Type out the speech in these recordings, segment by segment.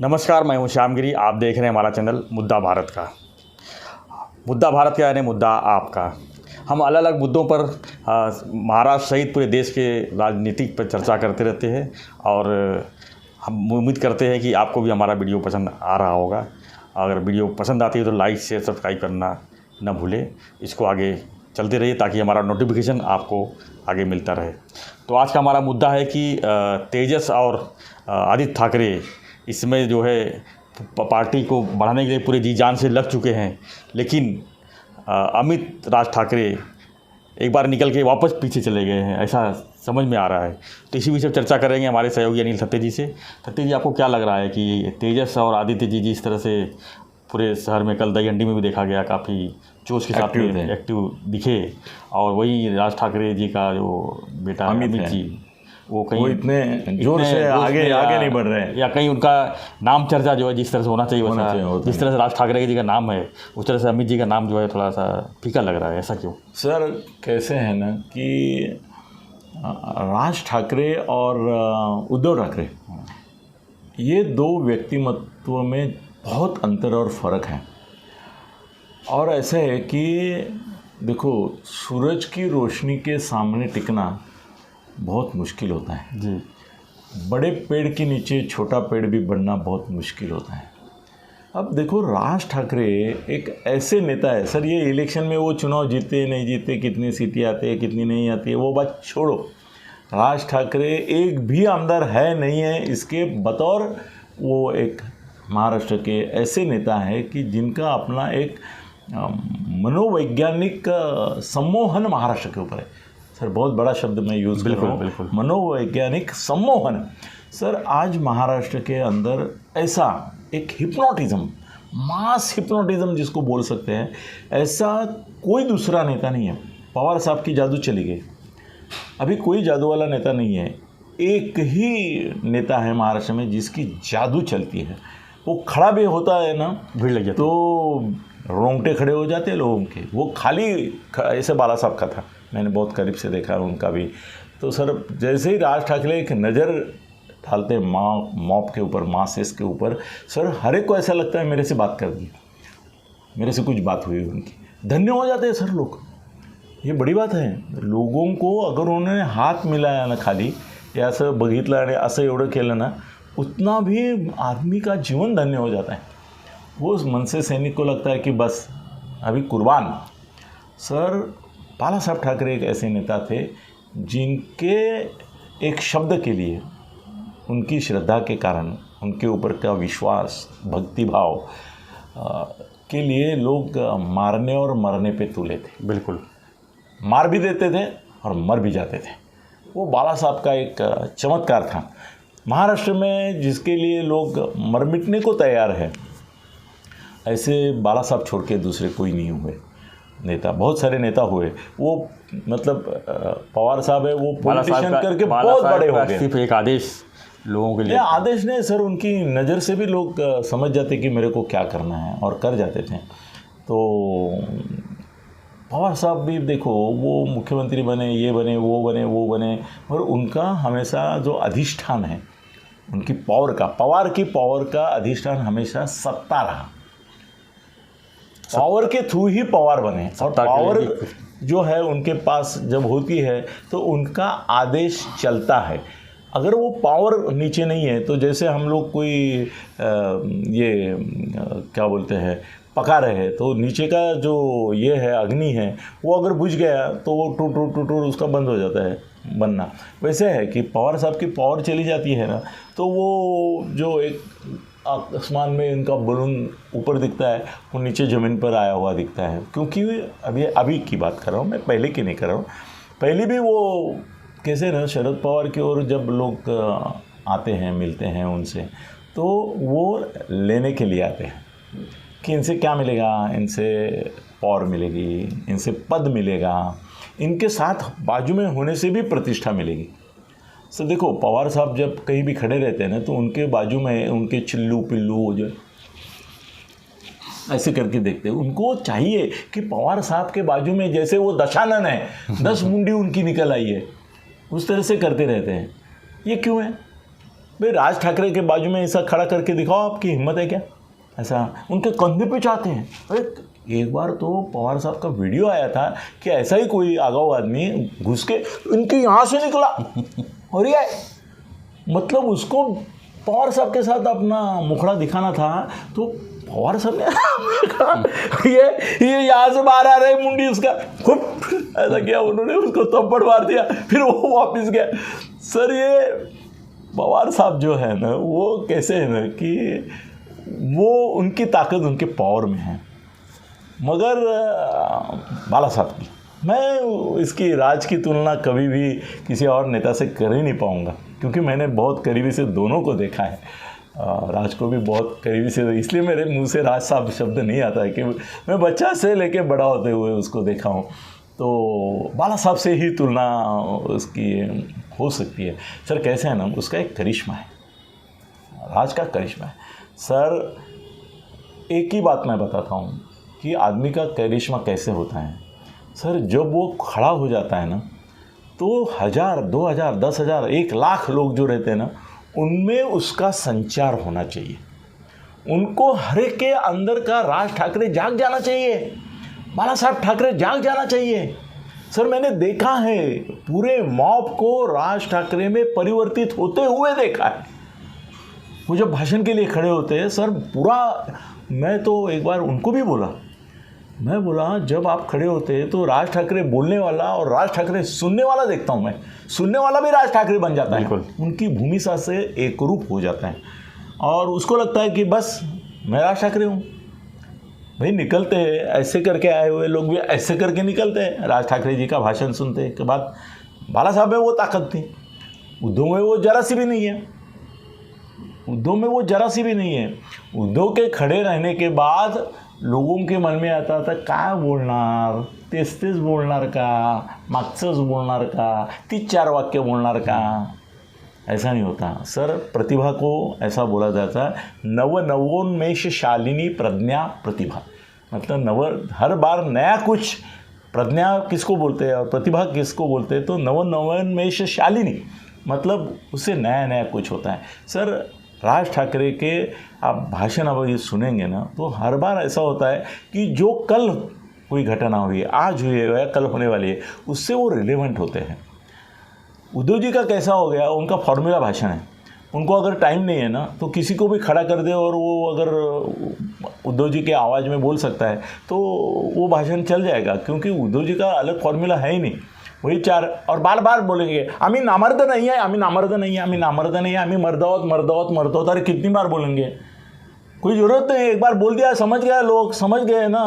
नमस्कार, मैं हूं श्यामगिरी। आप देख रहे हैं हमारा चैनल मुद्दा भारत का। मुद्दा भारत का यानी मुद्दा आपका। हम अलग अलग मुद्दों पर महाराष्ट्र सहित पूरे देश के राजनीतिक पर चर्चा करते रहते हैं और हम उम्मीद करते हैं कि आपको भी हमारा वीडियो पसंद आ रहा होगा। अगर वीडियो पसंद आती है तो लाइक शेयर सब्सक्राइब करना न भूलें। इसको आगे चलते रहिए ताकि हमारा नोटिफिकेशन आपको आगे मिलता रहे। तो आज का हमारा मुद्दा है कि तेजस और आदित्य ठाकरे इसमें जो है पार्टी को बढ़ाने के लिए पूरे जी जान से लग चुके हैं, लेकिन अमित राज ठाकरे एक बार निकल के वापस पीछे चले गए हैं, ऐसा समझ में आ रहा है। तो इसी विषय पर चर्चा करेंगे हमारे सहयोगी अनिल थत्ते जी से। थत्ते जी, आपको क्या लग रहा है कि तेजस और आदित्य जी जिस तरह से पूरे शहर में कल दहीहंडी में भी देखा गया, काफ़ी जोश के साथ एक्टिव दिखे, और वही राज ठाकरे जी का जो बेटा अमित जी वो कहीं इतने जोर से आगे नहीं बढ़ रहे हैं, या कहीं उनका नाम चर्चा जो है जिस तरह से होना चाहिए वैसा, जिस तरह से राज ठाकरे जी का नाम है उस तरह से अमित जी का नाम जो है थोड़ा सा फीका लग रहा है। ऐसा क्यों? सर, कैसे है ना कि राज ठाकरे और उद्धव ठाकरे, ये दो व्यक्तिमत्व में बहुत अंतर और फ़र्क है। और ऐसा है कि देखो, सूरज की रोशनी के सामने टिकना बहुत मुश्किल होता है जी। बड़े पेड़ के नीचे छोटा पेड़ भी बढ़ना बहुत मुश्किल होता है। अब देखो, राज ठाकरे एक ऐसे नेता है सर, ये इलेक्शन में वो चुनाव जीते नहीं जीते, कितनी सीटें आती है कितनी नहीं आती है, वो बात छोड़ो। राज ठाकरे एक भी आमदार है नहीं है इसके बतौर, वो एक महाराष्ट्र के ऐसे नेता है कि जिनका अपना एक मनोवैज्ञानिक सम्मोहन महाराष्ट्र के ऊपर है। सर, बहुत बड़ा शब्द मैं यूज़ कर रहा हूँ, मनोवैज्ञानिक सम्मोहन। सर, आज महाराष्ट्र के अंदर ऐसा एक हिप्नोटिज्म, मास हिप्नोटिज्म जिसको बोल सकते हैं, ऐसा कोई दूसरा नेता नहीं है। पवार साहब की जादू चली गई, अभी कोई जादू वाला नेता नहीं है। एक ही नेता है महाराष्ट्र में जिसकी जादू चलती है। वो खड़ा भी होता है ना, भीड़ लग जाती तो रोंगटे खड़े हो जाते हैं लोगों के। वो खाली ऐसे बाला साहब का था, मैंने बहुत करीब से देखा उनका भी। तो सर, जैसे ही राज ठाकरे एक नज़र डालते मॉप के ऊपर, मासेस के ऊपर, सर हर एक को ऐसा लगता है मेरे से बात कर दी, मेरे से कुछ बात हुई उनकी, धन्य हो जाते हैं सर लोग। ये बड़ी बात है। लोगों को अगर उन्होंने हात मिलाया ना खाली, या असं बघितलं आणि असं एवढं केलं ना, उतना भी आदमी का जीवन धन्य हो जाता है। वो उस मन से सैनिक को लगता है कि बस अभी कुर्बान। सर, बाला साहब ठाकरे एक ऐसे नेता थे जिनके एक शब्द के लिए, उनकी श्रद्धा के कारण, उनके ऊपर का विश्वास, भक्तिभाव के लिए लोग मारने और मरने पे तुले थे। बिल्कुल, मार भी देते थे और मर भी जाते थे। वो बाला साहब का एक चमत्कार था महाराष्ट्र में, जिसके लिए लोग मर मिटने को तैयार है। ऐसे बाला साहब छोड़ के दूसरे कोई नहीं हुए नेता। बहुत सारे नेता हुए, वो मतलब पवार साहब है, वो पॉलिटिशियन करके बहुत बड़े हो गए। सिर्फ एक आदेश लोगों के लिए, आदेश नहीं सर, उनकी नज़र से भी लोग समझ जाते कि मेरे को क्या करना है और कर जाते थे। तो पवार साहब भी देखो, वो मुख्यमंत्री बने, ये बने, वो बने, वो बने, और उनका हमेशा जो अधिष्ठान है उनकी पावर का, पवार की पावर का अधिष्ठान हमेशा सत्ता रहा। पावर के थ्रू ही पवार बने, और पावर जो है उनके पास जब होती है तो उनका आदेश चलता है। अगर वो पावर नीचे नहीं है, तो जैसे हम लोग कोई क्या बोलते हैं, पका रहे हैं, तो नीचे का जो ये है अग्नि है, वो अगर बुझ गया तो वो टूट उसका बंद हो जाता है बनना। वैसे है कि पवार साहब की पावर चली जाती है ना, तो वो जो एक आसमान में इनका बलून ऊपर दिखता है, वो नीचे ज़मीन पर आया हुआ दिखता है। क्योंकि अभी की बात कर रहा हूँ मैं, पहले की नहीं कर रहा हूँ। पहले भी वो कैसे ना, शरद पवार की ओर जब लोग आते हैं, मिलते हैं उनसे, तो वो लेने के लिए आते हैं कि इनसे क्या मिलेगा, इनसे पावर मिलेगी, इनसे पद मिलेगा, इनके साथ बाजू में होने से भी प्रतिष्ठा मिलेगी। सर देखो, पवार साहब जब कहीं भी खड़े रहते हैं ना, तो उनके बाजू में उनके चिल्लू पिल्लू जो ऐसे करके देखते हैं। उनको चाहिए कि पवार साहब के बाजू में जैसे वो दशानन है, 10 मुंडी उनकी निकल आई है, उस तरह से करते रहते हैं। ये क्यों है? भाई राज ठाकरे के बाजू में ऐसा खड़ा करके दिखाओ, आपकी हिम्मत है क्या? ऐसा उनके कंधे पे चाहते हैं। अरे एक बार तो पवार साहब का वीडियो आया था कि ऐसा ही कोई आगाऊ आदमी घुस के इनके यहाँ से निकला और ये मतलब उसको पवार साहब के साथ अपना मुखड़ा दिखाना था, तो पवार साहब ने ये यहाँ से बाहर आ रहे मुंडी उसका खूब ऐसा किया, उन्होंने उसको थप्पड़ मार दिया, फिर वो वापस गया। सर ये पवार साहब जो है ना, वो कैसे है ना कि वो उनकी ताकत उनके पावर में है, मगर बाला साहब की मैं इसकी राज की तुलना कभी भी किसी और नेता से कर ही नहीं पाऊँगा, क्योंकि मैंने बहुत करीबी से दोनों को देखा है। राज को भी बहुत करीबी से, इसलिए मेरे मुंह से राज साहब शब्द नहीं आता है कि मैं बच्चा से लेके बड़ा होते हुए उसको देखा हूँ, तो बाला साहब से ही तुलना उसकी हो सकती है। सर कैसे है ना, उसका एक करिश्मा है, राज का करिश्मा है। सर एक ही बात मैं बताता हूँ कि आदमी का करिश्मा कैसे होता है। सर जब वो खड़ा हो जाता है ना, तो 1000, 2000, 10,000, 1,00,000 लोग जो रहते हैं ना, उनमें उसका संचार होना चाहिए। उनको हर एक के अंदर का राज ठाकरे जाग जाना चाहिए, बाला साहब ठाकरे जाग जाना चाहिए। सर मैंने देखा है, पूरे मॉब को राज ठाकरे में परिवर्तित होते हुए देखा है। वो जब भाषण के लिए खड़े होते हैं सर, पूरा, मैं तो एक बार उनको भी बोला, मैं बोला जब आप खड़े होते हैं तो राज ठाकरे बोलने वाला और राज ठाकरे सुनने वाला देखता हूँ मैं, सुनने वाला भी राज ठाकरे बन जाता है, उनकी भूमिका से एक रूप हो जाता है और उसको लगता है कि बस मैं राज ठाकरे हूँ। भाई निकलते हैं ऐसे करके, आए हुए लोग भी ऐसे करके निकलते हैं, राज ठाकरे जी का भाषण सुनते के बाद। बाला साहब में वो ताकत थी, उद्धव में वो जरा सी भी नहीं है, उद्धव में वो जरा सी भी नहीं है। उद्धव के खड़े रहने के बाद लोगों के मन में आता था काय बोलणार, तेच बोलणार का, मागचंच बोलणार का, 3-4 वाक्य बोलणार का, ऐसा नहीं होता। सर प्रतिभा को ऐसा बोला जाता है, नवोन्मेष शालिनी प्रज्ञा प्रतिभा, मतलब हर बार नया कुछ, प्रज्ञा किसको बोलते हैं और प्रतिभा किसको बोलते हैं, तो नवोन्मेष शालिनी मतलब उससे नया नया कुछ होता है। सर राज ठाकरे के आप भाषण अब ये सुनेंगे ना, तो हर बार ऐसा होता है कि जो कल कोई घटना हुई है, आज हुई है या कल होने वाली है, उससे वो रिलेवेंट होते हैं। उद्धव जी का कैसा हो गया, उनका फॉर्मूला भाषण है, उनको अगर टाइम नहीं है ना तो किसी को भी खड़ा कर दे और वो अगर उद्धव जी के आवाज़ में बोल सकता है तो वो भाषण चल जाएगा, क्योंकि उद्धव जी का अलग फॉर्मूला है ही नहीं, वही 4 और बार बार बोलेंगे आम्ही नामर्द नहीं है, आम्ही नामर्द नहीं है, आम्ही नामर्द नहीं है, आम्ही मर्दावत। अरे कितनी बार बोलेंगे, कोई ज़रूरत नहीं, एक बार बोल दिया समझ गया, लोग समझ गए ना,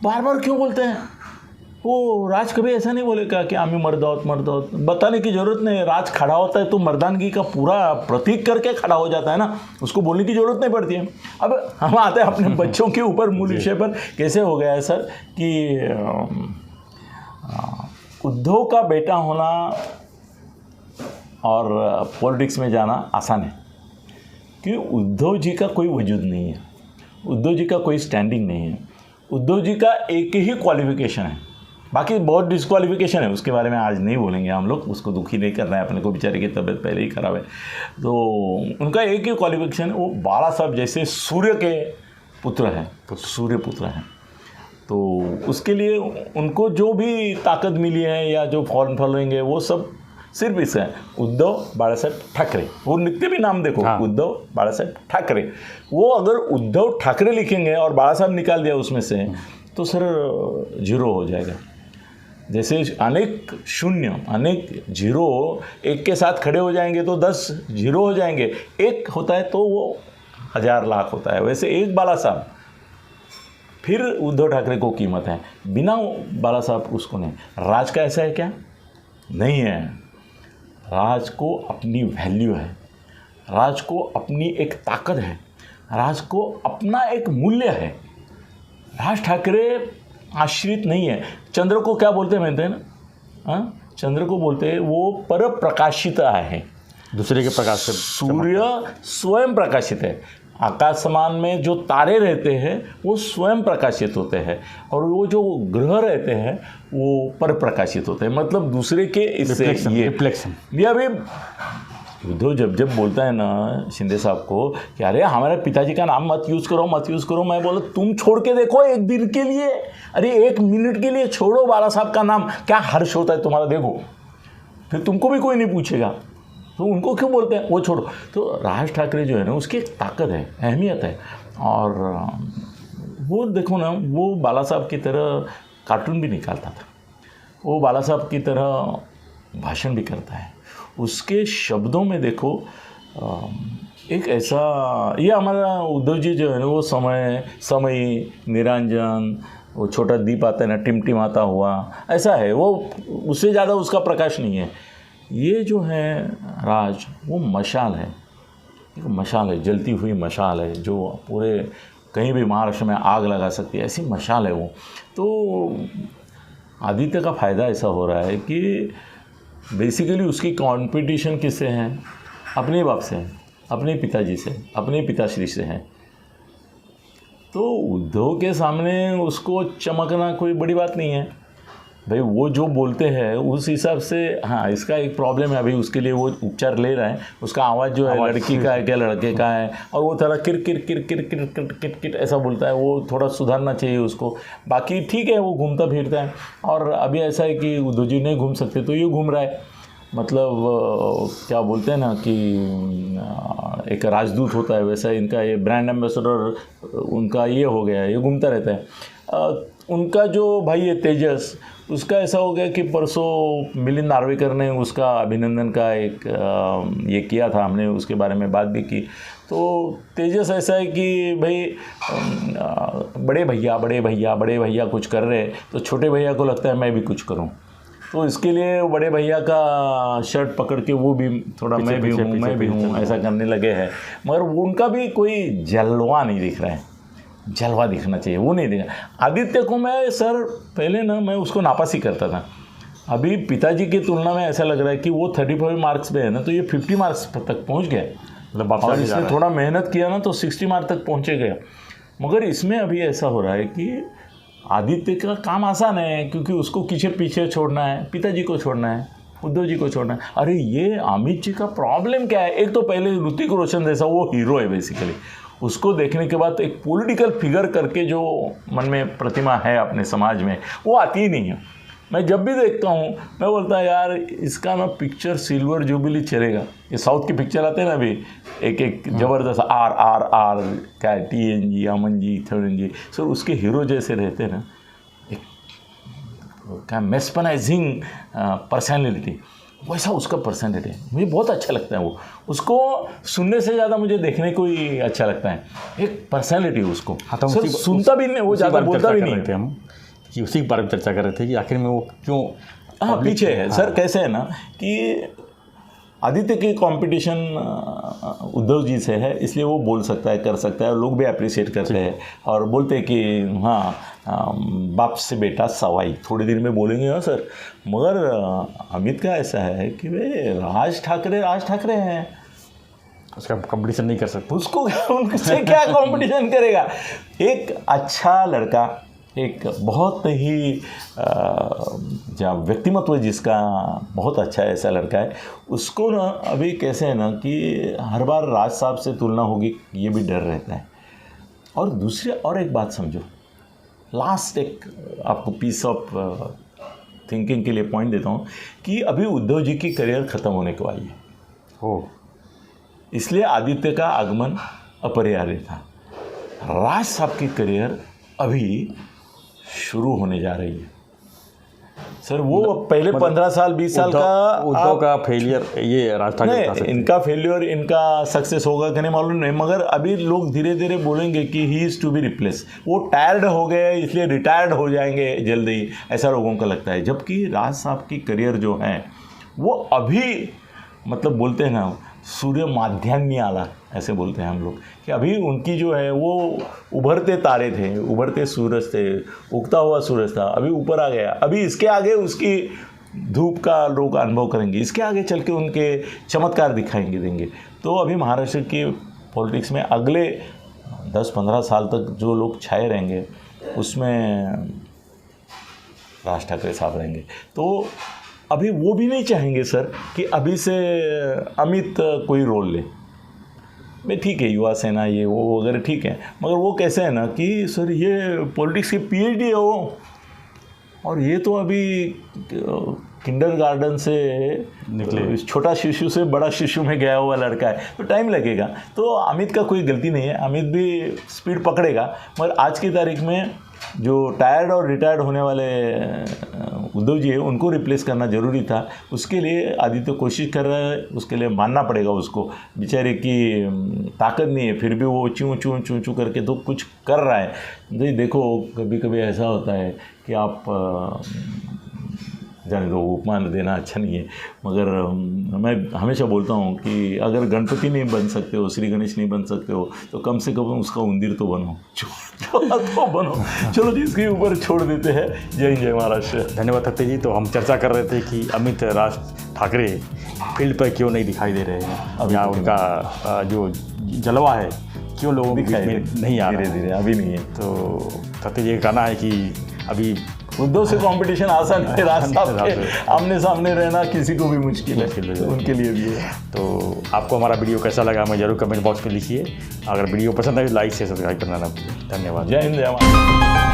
बार बार क्यों बोलते हैं। वो राज कभी ऐसा नहीं बोलेगा कि आम्ही मर्दावत, बताने की ज़रूरत नहीं है। राज खड़ा होता है तो मर्दानगी का पूरा प्रतीक करके खड़ा हो जाता है ना, उसको बोलने की ज़रूरत नहीं पड़ती है। अब हम आते हैं अपने बच्चों के ऊपर, मूल विषय पर। कैसे हो गया है सर कि उद्धव का बेटा होना और पॉलिटिक्स में जाना आसान है, कि उद्धव जी का कोई वजूद नहीं है, उद्धव जी का कोई स्टैंडिंग नहीं है, उद्धव जी का एक ही क्वालिफिकेशन है, बाकी बहुत डिस्क्वालिफिकेशन है, उसके बारे में आज नहीं बोलेंगे हम लोग, उसको दुखी नहीं करना है अपने को, बेचारे की तबीयत पहले ही खराब है। तो उनका एक ही क्वालिफिकेशन है, वो बाला साहब जैसे सूर्य के पुत्र हैं, तो सूर्य पुत्र हैं, तो उसके लिए उनको जो भी ताकत मिली है या जो फॉरेन फॉलोइंग है वो सब सिर्फ इसका है, उद्धव बाला साहब ठाकरे। वो नित्य भी नाम देखो, हाँ। उद्धव बाला साहब ठाकरे। वो अगर उद्धव ठाकरे लिखेंगे और बाला साहब निकाल दिया उसमें से, तो सर 0 हो जाएगा। जैसे अनेक शून्य, अनेक 0 एक के साथ खड़े हो जाएंगे तो 10 0 हो जाएंगे, एक होता है तो वो 1000 लाख होता है। वैसे एक बाला साहब, फिर उद्धव ठाकरे को कीमत है, बिना बाला साहब उसको नहीं। राज का ऐसा है क्या? नहीं है। राज को अपनी वैल्यू है, राज को अपनी एक ताकत है, राज को अपना एक मूल्य है। राज ठाकरे आश्रित नहीं है। चंद्र को क्या बोलते हैं मानते हैं ना, हाँ, चंद्र को बोलते हैं वो पर प्रकाशित है, दूसरे के प्रकाश से। सूर्य स्वयं प्रकाशित है, आकाशमान में जो तारे रहते हैं वो स्वयं प्रकाशित होते हैं, और वो जो ग्रह रहते हैं वो पर प्रकाशित होते हैं, मतलब दूसरे के इससे ये रिफ्लेक्शन। ये अभी उद्धव जब जब बोलता है ना शिंदे साहब को कि अरे हमारे पिताजी का नाम मत यूज़ करो मत यूज़ करो, मैं बोला तुम छोड़ के देखो एक दिन के लिए, अरे 1 मिनट के लिए छोड़ो बाला साहब का नाम, क्या हर्ष होता है तुम्हारा, देखो फिर तुमको भी कोई नहीं पूछेगा, तो उनको क्यों बोलते हैं वो छोड़ो। तो राज ठाकरे जो है ना उसकी एक ताकत है, अहमियत है, और वो देखो ना वो बाला साहब की तरह कार्टून भी निकालता था, वो बाला साहब की तरह भाषण भी करता है, उसके शब्दों में देखो एक ऐसा, ये हमारा उद्धव जी जो है ना वो समय निरंजन, वो छोटा दीप आता है ना टिमटिमाता हुआ, ऐसा है वो, उससे ज़्यादा उसका प्रकाश नहीं है। ये जो है राज वो मशाल है, एक मशाल है, जलती हुई मशाल है जो पूरे कहीं भी महाराष्ट्र में आग लगा सकती है, ऐसी मशाल है वो। तो आदित्य का फ़ायदा ऐसा हो रहा है कि बेसिकली उसकी कंपटीशन किससे है, अपने बाप से है, अपने पिताजी से, अपने पिताश्री से है। तो उद्धव के सामने उसको चमकना कोई बड़ी बात नहीं है भाई, वो जो बोलते हैं उस हिसाब से, हाँ इसका एक प्रॉब्लम है अभी, उसके लिए वो उपचार ले रहा है, उसका आवाज़ जो है लड़की का है क्या लड़के का है, और वो थोड़ा किर किर किर किर किर किर किर किर ऐसा बोलता है, वो थोड़ा सुधारना चाहिए उसको। बाकी ठीक है वो घूमता फिरता है, और अभी ऐसा है कि उद्धव जी नहीं घूम सकते तो ये घूम रहा है, मतलब क्या बोलते हैं ना कि एक राजदूत होता है वैसा इनका ये ब्रांड एम्बेसडर उनका ये हो गया है, ये घूमता रहता है। उनका जो भाई है तेजस, उसका ऐसा हो गया कि परसों मिलिंद नार्वेकर ने उसका अभिनंदन का एक ये किया था, हमने उसके बारे में बात भी की। तो तेजस ऐसा है कि भाई बड़े भैया कुछ कर रहे हैं तो छोटे भैया को लगता है मैं भी कुछ करूं, तो इसके लिए बड़े भैया का शर्ट पकड़ के वो भी थोड़ा मैं भी हूँ ऐसा करने लगे हैं, मगर उनका भी कोई जलवा नहीं दिख रहा है, जलवा दिखना चाहिए वो नहीं दिखा। आदित्य को मैं सर पहले ना मैं उसको नापासी करता था, अभी पिताजी की तुलना में ऐसा लग रहा है कि वो 35 मार्क्स पे है ना तो ये 50 मार्क्स तक पहुंच गया, मतलब और इसने थोड़ा मेहनत किया ना तो 60 मार्क्स तक पहुँचे गया। मगर इसमें अभी ऐसा हो रहा है कि आदित्य का काम आसान है क्योंकि उसको पीछे छोड़ना है, पिताजी को छोड़ना है, उद्धव जी को छोड़ना है। अरे ये अमित जी का प्रॉब्लम क्या है, एक तो पहले ऋतिक रोशन जैसा वो हीरो है बेसिकली, उसको देखने के बाद एक पॉलिटिकल फिगर करके जो मन में प्रतिमा है अपने समाज में वो आती ही नहीं है। मैं जब भी देखता हूँ मैं बोलता है यार इसका ना पिक्चर सिल्वर जुबली चलेगा, ये साउथ की पिक्चर आते हैं ना अभी एक ज़बरदस्त आर क्या TNG अमन जी थरन जी सर उसके हीरो जैसे रहते हैं ना, एक क्या मेस्पनाइजिंग पर्सनैलिटी, वैसा उसका पर्सनैलिटी है, मुझे बहुत अच्छा लगता है वो, उसको सुनने से ज़्यादा मुझे देखने को ही अच्छा लगता है, एक पर्सनैलिटी उसको। हाँ, तो सर सुनता भी नहीं, वो ज़्यादा बोलता भी नहीं थे हम कि उसी के बारे में चर्चा कर रहे थे कि आखिर में वो क्यों पीछे है। सर कैसे है ना कि आदित्य की कंपटीशन उद्धव जी से है, इसलिए वो बोल सकता है कर सकता है, लोग भी अप्रिशिएट करते हैं और बोलते हैं कि हाँ बाप से बेटा सवाई, थोड़ी देर में बोलेंगे हाँ सर। मगर अमित का ऐसा है कि वे राज ठाकरे हैं, उसका कंपटीशन नहीं कर सकते, उसको उनसे क्या कंपटीशन करेगा। एक अच्छा लड़का, एक बहुत ही जहाँ व्यक्तिमत्व जिसका बहुत अच्छा है ऐसा लड़का है, उसको ना अभी कैसे है ना कि हर बार राज साहब से तुलना होगी ये भी डर रहता है। और दूसरी और एक बात समझो, लास्ट एक आपको पीस ऑफ थिंकिंग के लिए पॉइंट देता हूँ कि अभी उद्धव जी की करियर ख़त्म होने को आई है हो, इसलिए आदित्य का आगमन अपरिहार्य था। राज साहब की करियर अभी शुरू होने जा रही है सर। वो पहले 15 साल 20 साल का उद्धव का फेलियर ये राज ठाकरे, इनका फेलियर इनका सक्सेस होगा कि नहीं मालूम नहीं, मगर अभी लोग धीरे धीरे बोलेंगे कि he is to be replace, वो टायर्ड हो गए इसलिए रिटायर्ड हो जाएंगे जल्दी, ऐसा लोगों को लगता है। जबकि राज साहब की करियर जो है वो अभी मतलब बोलते हैं ना सूर्य माध्यान्ह आला ऐसे बोलते हैं हम लोग कि अभी उनकी जो है वो उभरते तारे थे, उभरते सूरज थे, उगता हुआ सूरज था, अभी ऊपर आ गया। अभी इसके आगे उसकी धूप का लोग अनुभव करेंगे, इसके आगे चल के उनके चमत्कार दिखाएंगे देंगे। तो अभी महाराष्ट्र की पॉलिटिक्स में अगले 10-15 साल तक जो लोग छाए रहेंगे उसमें राज ठाकरे साहब रहेंगे। तो अभी वो भी नहीं चाहेंगे सर कि अभी से अमित कोई रोल ले। भाई ठीक है, युवा सेना ये वो वगैरह ठीक है, मगर वो कैसे है ना कि सर ये पॉलिटिक्स के पीएचडी है वो, और ये तो अभी किंडरगार्टन से निकले, छोटा शिशु से बड़ा शिशु में गया हुआ लड़का है, तो टाइम लगेगा। तो अमित का कोई गलती नहीं है, अमित भी स्पीड पकड़ेगा। मगर आज की तारीख में जो टायर्ड और रिटायर्ड होने वाले उद्धव जी है उनको रिप्लेस करना ज़रूरी था। उसके लिए आदित्य कोशिश कर रहा है, उसके लिए मानना पड़ेगा उसको, बेचारे की ताकत नहीं है, फिर भी वो चूँ चूँ चूँ चूँ करके तो कुछ कर रहा है। नहीं देखो, कभी कभी ऐसा होता है कि आप जाने दो, उपमान देना अच्छा नहीं है, मगर मैं हमेशा बोलता हूँ कि अगर गणपति नहीं बन सकते हो, श्री गणेश नहीं बन सकते हो, तो कम से कम उसका उंदीर तो बनो, तो बनो। चलो जी, इसके ऊपर छोड़ देते हैं। जय हिंद, जय महाराष्ट्र। धन्यवाद थत्ते जी। तो हम चर्चा कर रहे थे कि अमित राज ठाकरे फील्ड पर क्यों नहीं दिखाई दे रहे हैं, अब यहाँ उनका जो जलवा है क्यों लोगों के बीच में नहीं आ रहा है, धीरे धीरे अभी नहीं है। तो थत्ते जी का कहना है कि अभी उद्धव से कंपटीशन आसान है, राज साहब के आमने सामने रहना किसी को भी मुश्किल है, तो उनके लिए भी है। तो आपको हमारा वीडियो कैसा लगा हमें जरूर कमेंट बॉक्स में लिखिए। अगर वीडियो पसंद आए लाइक से सब्सक्राइब करना ना भूलें। धन्यवाद। जय हिंद, जय महाराष्ट्र।